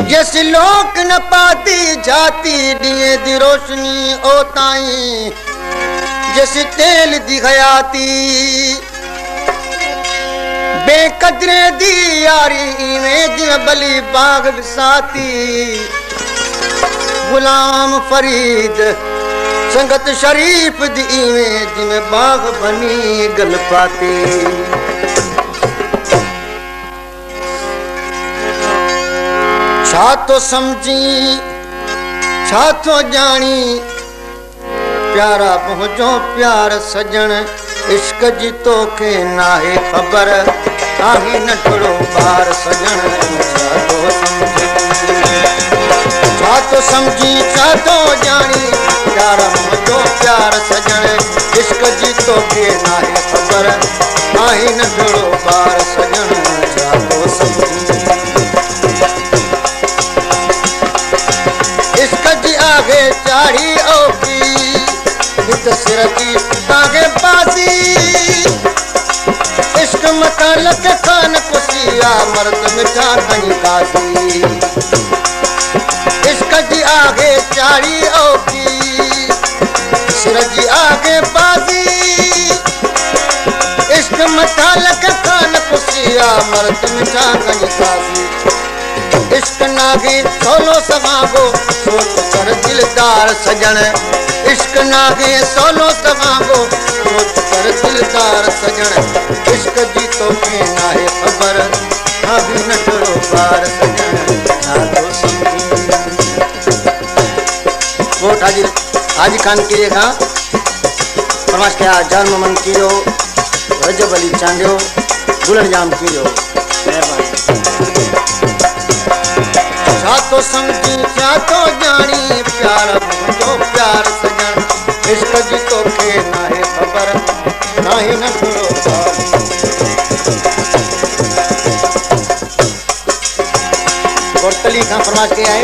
जिस लोक न पाती जाती दिए दी रोशनी ओ ताई जिस तेल दी हयाती बेकदरे दी यारी इवें जिवें बली बाग विसाती गुलाम फरीद संगत शरीफ दी इवें जिवें बाग बनी गल पाती छा तो समझी छा तो जानी प्यारा पहुंचो प्यार सजन इश्क जी तो के नाहे खबर आही न थोड़ो बार सजन छा तो समझी छा तो जानी प्यारा पहुंचो प्यार सजन इश्क जी तो के नाहे खबर आही न थोड़ो बार सजन छा तो समझी आगे चाड़ी ओकी हित सिर की तागे बाजी इश्क मता लक खान कुसिया मर्द मिठा कहीं काजी इश्क जी आगे चाड़ी ओकी सिर जी आगे बाजी इश्क मता लक खान कुसिया मर्द मिठा कहीं काजी इश्क नागी सोलो सवागो सोच कर दिलदार सजन इश्क नागी सोलो सवागो सोच कर दिलदार सजन इश्क जी तो के नाहे खबर अभी न छोड़ो बार सजन ना तो समझी वोट हाजी खान किरेगा फरमाश के जान मोमन किरो रजब अली चांडियो दुल्हन जाम किरो मेहरबानी छा तो समझी छा तो जानी प्यार पहुंचो प्यार सजन इश्क जी तो के नाहे खबर नाही न छोड़ो कोटली का फरमाश के आए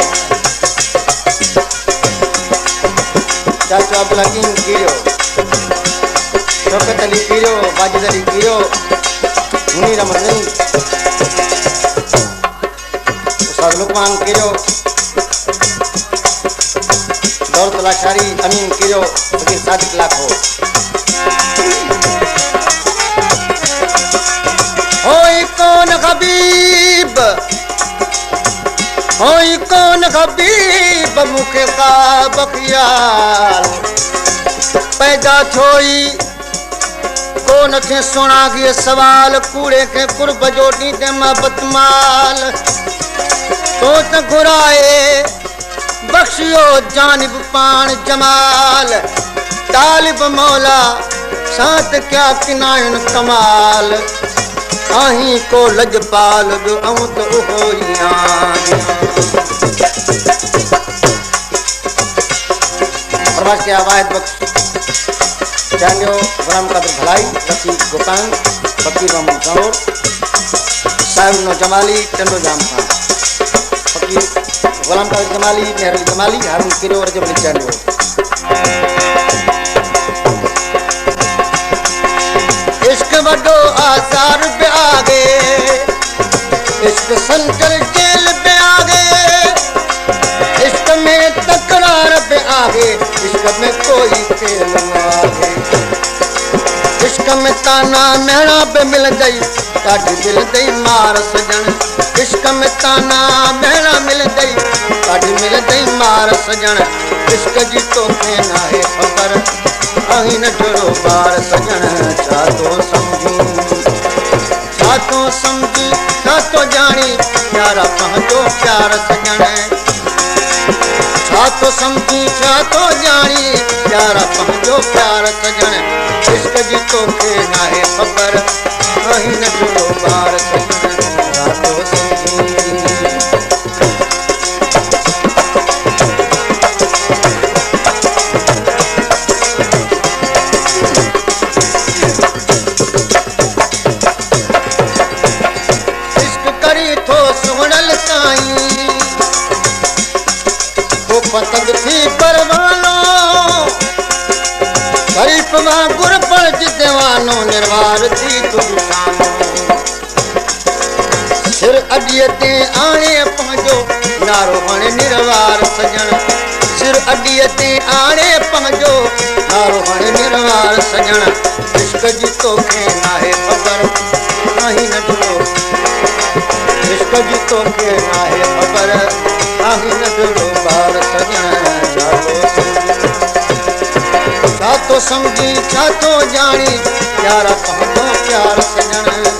चाचा अब्दुल हकीम कीरो शौकत अली कीरो वाजिद अली कीरो मुनीर अहमद लुकमान किरो दौलत लाशारी अमीन किरो फकीर सादिक लाखो होई कौन हबीब मुखे का बखियाल पैदा थोई कौन थे सुना गे सवाल कूड़े के कुर्ब जोड़ी दे मोहब्बत माल तो घुराए बख्शियो जानिब पान जमाल तालिब मौला साथ क्या किनायन कमाल आही को लजपाल जो अऊं तो प्रवास के आवाज बख्श जानियो गुलाम कादिर भलाई रफीक गोपान फकीर मोहम्मद गौर साहिब नो जमाली टंडो जाम खान गुलाम कादिर जमाली मेहर अली जमाली हारून किरो और जब चांडियो इश्क वडो आसार पे आगे इश्क संकर जेल पे आगे इश्क में तकरार पे आगे इश्क में कोई खेल न आगे इश्क में ताना मेहना पे मिल गई काटी दिल दई मार सजन इश्क में ताना मेहना मिल गई काटी मिल गई मार सजन इश्क जी तो के नाहे खबर अही न छोड़ो बार सजन छा तो समझी छा तो जानी प्यारा पहुंचो प्यार सजन छा तो समझी छा तो जानी प्यारा पहुंचो प्यार सजन इश्क जी तो के नाहे खबर अही न छोड़ो बार सजन छा तो समझी पतंग थी परवानो शरीफ गुर पर जितवानो निर्वार थी तुझानो सिर अडिये ते आणे पंहिंजो नारो हाणे निर्वार सजण सिर अॾीअ ते आणे पंहिंजो नारो हाणे निर्वार सजण इश्क जी तोखे नाहे ख़बर नाही नंढड़ो इश्क जी तोखे नाहे ख़बर नाही नंढड़ो ॿार सजण छा तो समझी छा तो जानी प्यारा पंहिंजो प्यार सजण